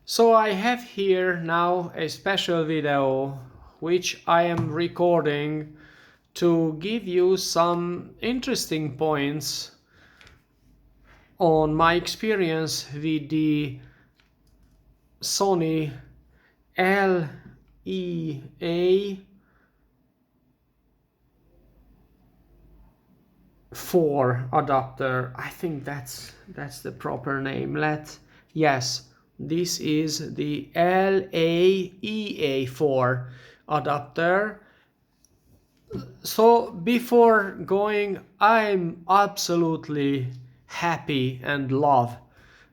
So I have here now a special video which I am recording to give you some interesting points on my experience with the Sony LA-EA4 adapter. I think that's the proper name. Yes, this is the LA-EA4 adapter. So before going, I'm absolutely happy and love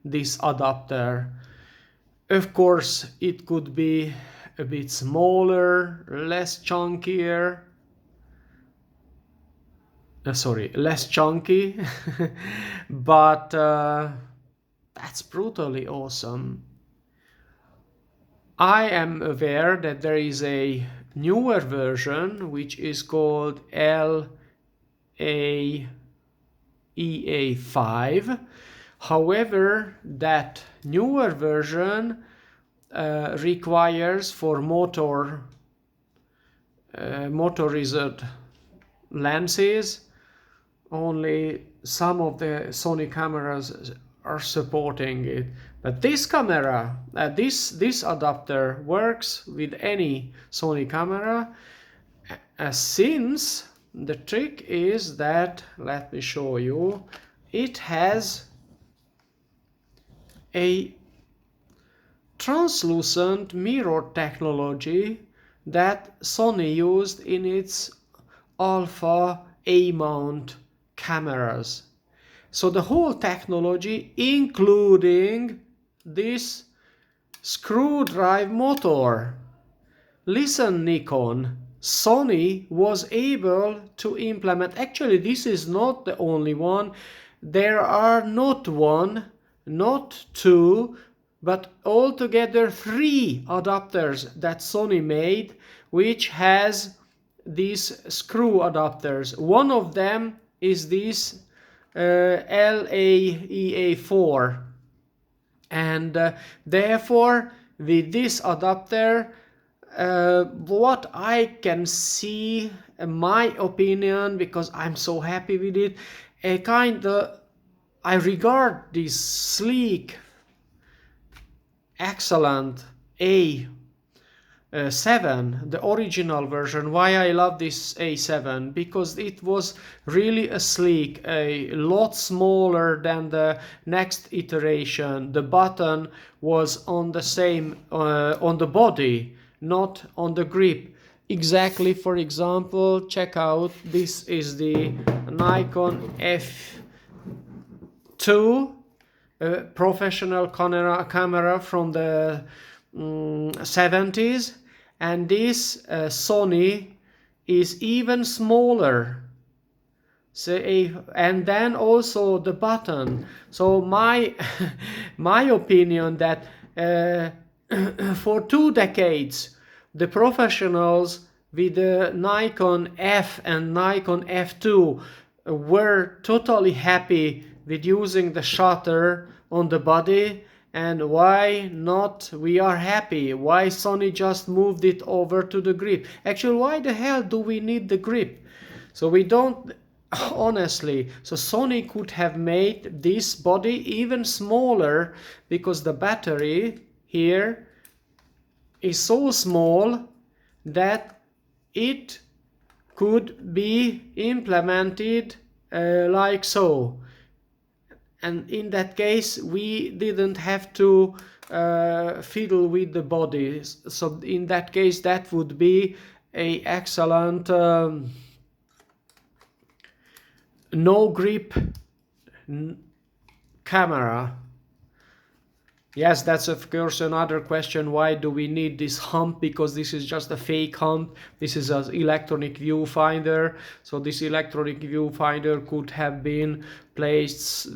this adapter. Of course, it could be a bit smaller, less chunkier. Less chunky, but that's brutally awesome. I am aware that there is a newer version which is called LA-EA5. However, that newer version requires for motorized lenses. Only some of the Sony cameras are supporting it, but this camera, this adapter works with any Sony camera. Since the trick is that, let me show you, it has a translucent mirror technology that Sony used in its Alpha A mount cameras. So the whole technology, including this screw drive motor. Listen, Nikon, Sony was able to implement, actually this is not the only one, there are not one, not two, but altogether 3 adapters that Sony made, which has these screw adapters. One of them is this LA-EA4, and therefore with this adapter, what I can see, in my opinion, because I'm so happy with it, I regard this sleek, excellent A7, the original version. Why I love this A7? Because it was really a sleek, a lot smaller than the next iteration. The button was on the same, on the body, not on the grip. Exactly, for example, check out, this is the Nikon F2 professional camera from the 70s, and this Sony is even smaller. So and then also the button. So my my opinion that for 2 decades the professionals with the Nikon F and Nikon F2 were totally happy with using the shutter on the body, and why not we are happy? Why Sony just moved it over to the grip? Actually, why the hell do we need the grip? So we don't, honestly, so Sony could have made this body even smaller, because the battery here is so small that it could be implemented like so. And in that case, we didn't have to fiddle with the body. So in that case, that would be a excellent no grip camera. Yes, that's of course another question. Why do we need this hump? Because this is just a fake hump. This is an electronic viewfinder. So this electronic viewfinder could have been placed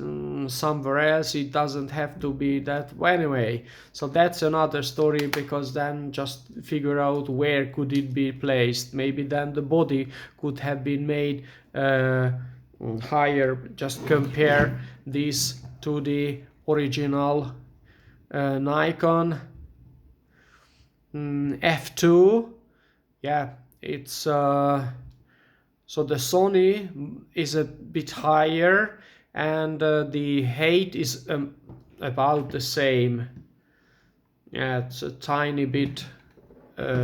somewhere else. It doesn't have to be that. Well, anyway, so that's another story, because then just figure out where could it be placed. Maybe then the body could have been made higher. Just compare this to the original Nikon F2. Yeah, it's so the Sony is a bit higher, and the height is about the same. Yeah, it's a tiny bit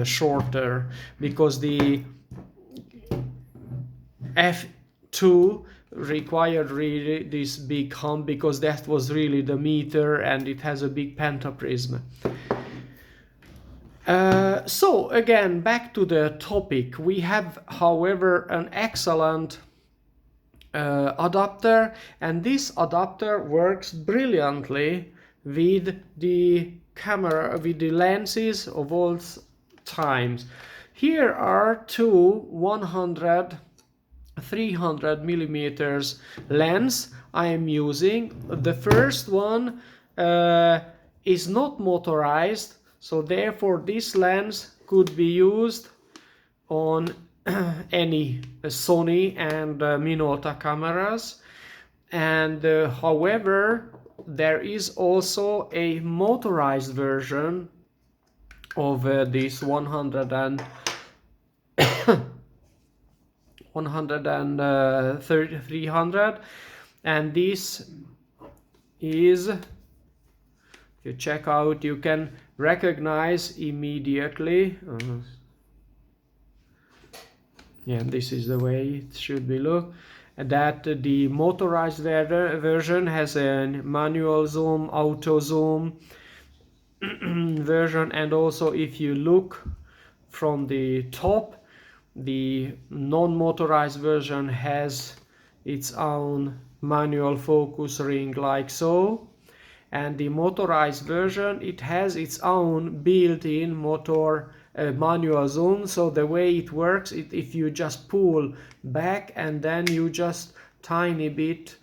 shorter, because the F2 required really this big hump, because that was really the meter, and it has a big pentaprism. So again, back to the topic. We have, however, an excellent adapter, and this adapter works brilliantly with the camera, with the lenses of all times. Here are two 300 millimeters lens I am using. The first one is not motorized, so therefore this lens could be used on any Sony and Minolta cameras. And however, there is also a motorized version of this 100 and 300, and this is, if you check out, you can recognize immediately. Yeah, this is the way it should be look. That the motorized version has a manual zoom, auto zoom version, and also if you look from the top, the non-motorized version has its own manual focus ring, like so, and the motorized version, it has its own built-in motor manual zoom. So the way it works, if you just pull back and then you just tiny bit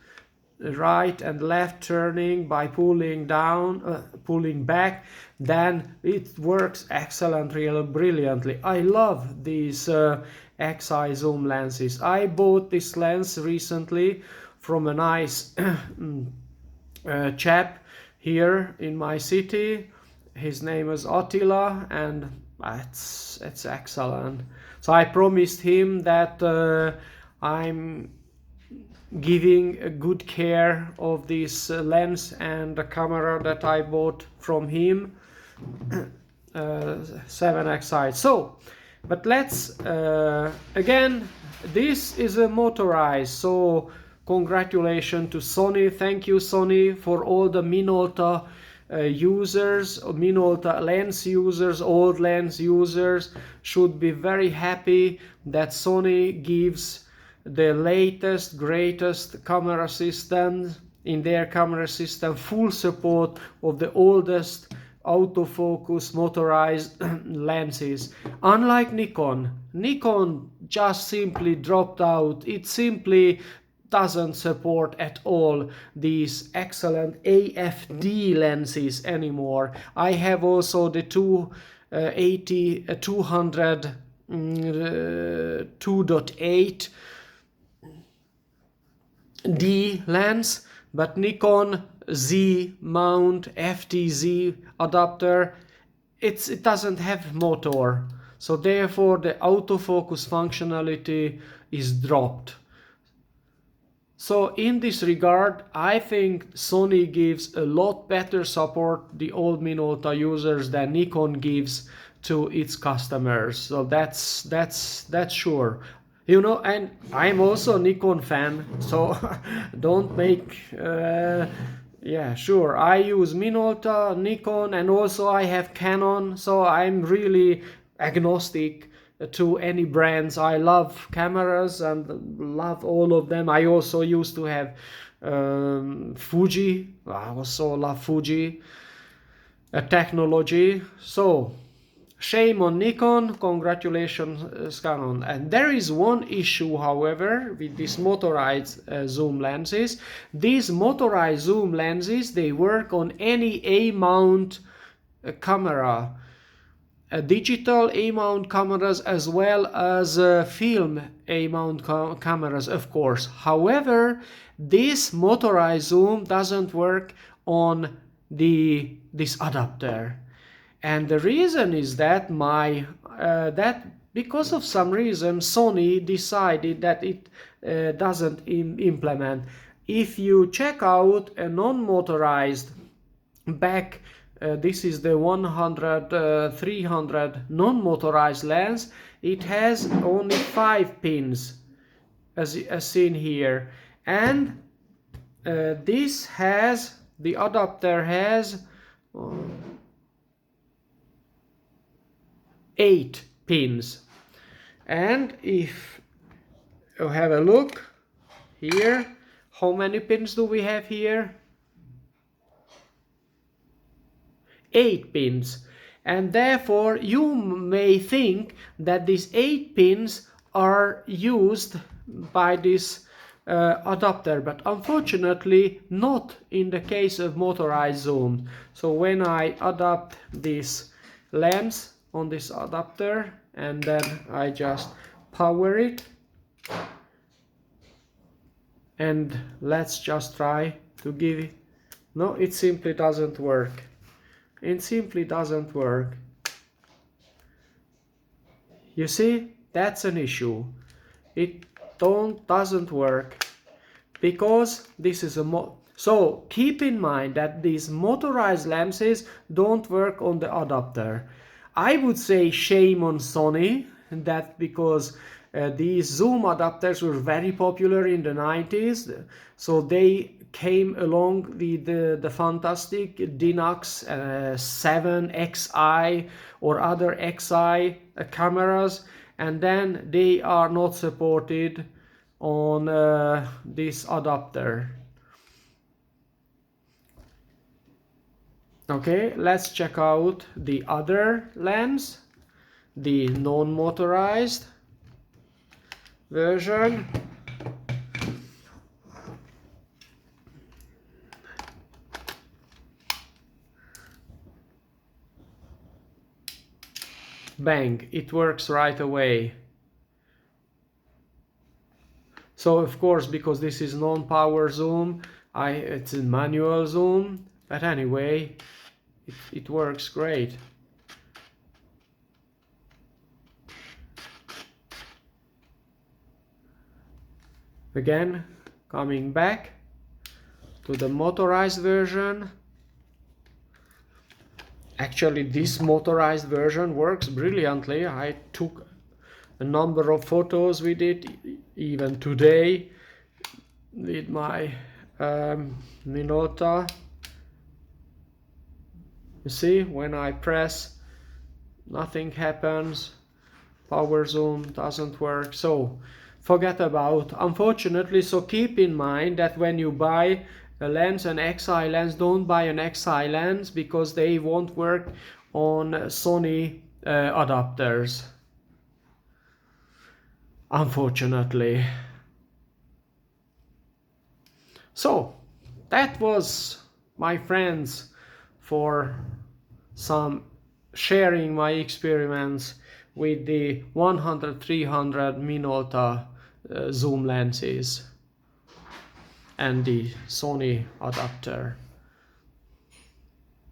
right and left turning by pulling down, pulling back, then it works excellently, brilliantly. I love these XI zoom lenses. I bought this lens recently from a nice chap here in my city. His name is Attila, and it's excellent. So I promised him that I'm giving a good care of this lens and the camera that I bought from him, 7XI. So, but let's again, this is a motorized, so congratulations to Sony. Thank you, Sony, for all the Minolta users, Minolta lens users, old lens users should be very happy that Sony gives the latest, greatest camera system in their camera system, full support of the oldest autofocus motorized lenses. Unlike Nikon just simply dropped out. It simply doesn't support at all these excellent AFD lenses anymore. I have also the 200 2.8 D lens, but Nikon Z mount FTZ adapter, it doesn't have motor, so therefore the autofocus functionality is dropped. So in this regard, I think Sony gives a lot better support the old Minolta users than Nikon gives to its customers. So that's sure. You know, and I'm also a Nikon fan, so don't make yeah, sure, I use Minolta, Nikon, and also I have Canon, so I'm really agnostic to any brands. I love cameras and love all of them. I also used to have Fuji. I also love Fuji technology. So shame on Nikon, congratulations Canon. And there is one issue, however, with these motorized zoom lenses. These motorized zoom lenses, they work on any A-mount camera, digital A-mount cameras as well as film A-mount cameras, of course. However, this motorized zoom doesn't work on this adapter. And the reason is that because of some reason Sony decided that it doesn't implement. If you check out a non-motorized back, this is the 100-300 non-motorized lens, it has only 5 pins as seen here, and the adapter has 8 pins. And if you have a look here, how many pins do we have here? 8 pins. And therefore you may think that these 8 pins are used by this adapter, but unfortunately not in the case of motorized zoom. So when I adapt this lens on this adapter and then I just power it, and let's just try to give it, no, it simply doesn't work. It simply doesn't work. You see, that's an issue. It doesn't work because this is so keep in mind that these motorized lenses don't work on the adapter. I would say shame on Sony, that because these zoom adapters were very popular in the 90s, so they came along with the fantastic Dinox 7 XI or other XI cameras, and then they are not supported on this adapter. Okay, let's check out the other lens, the non-motorized version. Bang, it works right away. So of course, because this is non-power zoom, it's a manual zoom, but anyway, it works great. Again, coming back to the motorized version. Actually, this motorized version works brilliantly. I took a number of photos with it, even today, with my Minolta. You see, when I press, nothing happens. Power zoom doesn't work. So forget about, unfortunately. So keep in mind that when you buy a lens, an XI lens, don't buy an XI lens because they won't work on Sony adapters, unfortunately. So that was, my friends, for some sharing my experiments with the 100-300 Minolta zoom lenses and the Sony adapter.